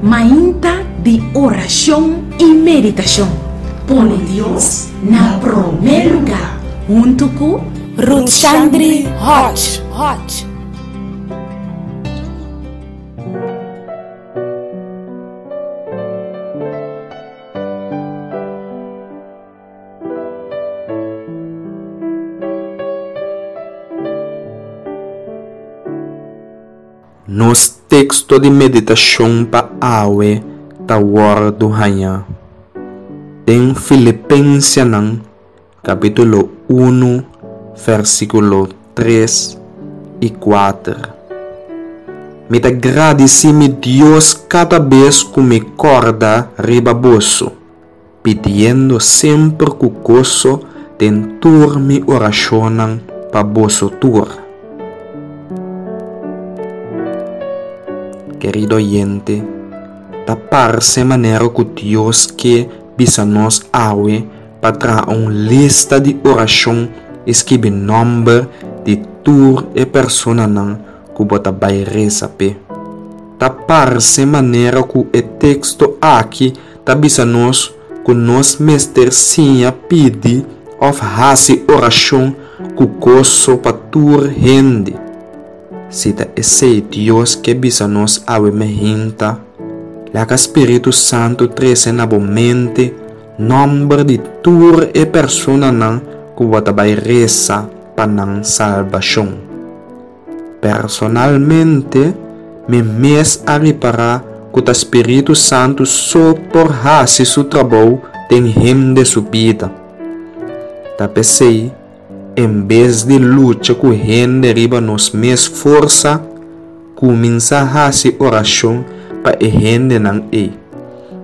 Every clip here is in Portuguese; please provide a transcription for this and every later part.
Mainta de oração e meditação. Põe Deus na primeiro lugar. Junto com Ruth Chandri Hot. Nos texto de meditação para awe ta word do hanha. Tem Filipenses capítulo 1, versículo 3 e 4. Me agradeci-me Deus cada vez que me corda ribaboso, pedindo sempre que gozo tentur mi oração para vosso tur. Querido oyente, tapar-se maneira que Deus que bisa nos awe para lista de oração escreve nome de tur e persona que bota vai receber. Tapar-se maneira que o texto aqui tá bisa nos que nos mestre sinha pedi of hasi oração que gozo para tur rende. Sita esse Deus que bisa nos awe mehinta, la que Espírito Santo trece na mente, nombre de tur e persona que bota vai reza para salvação. Personalmente, me mes a reparar que o Espírito Santo só por hasi su trabalho tem de sua vida. Ta pensei, em vez de luta com gente riba nos mes força, começa a hasi oração para a gente não é.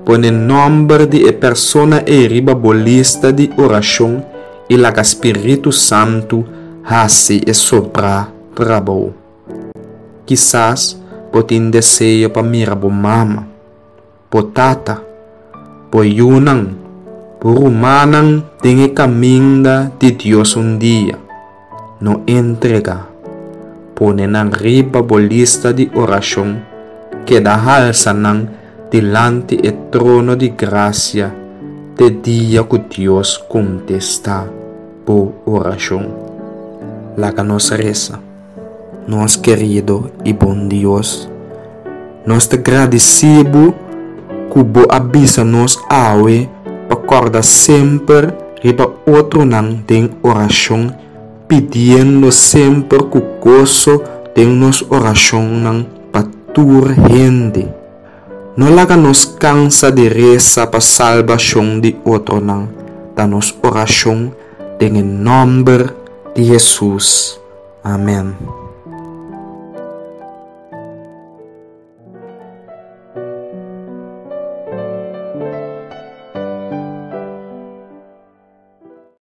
Põe nome de persona e riba bolista de oração e la Espírito Santo hasi e sobra trabalho. Quizás pode desejo para mirar por mama, por tata, por yunang, por humanang tem caminho de Deus dia. No entrega, põe na riba bolista de oração que dá alça delante do trono de graça de dia que Deus contesta por oração. La que nos reza, nosso querido e bom Deus, nós te agradecemos que você avisa nos awe para acordar sempre riba outro não tem oração, pedindo sempre que gozo tem nos oração para tur rende. Não laga nos cansa de reza para salvação de outro não, da nos oração tem em nome de Jesus. Amém.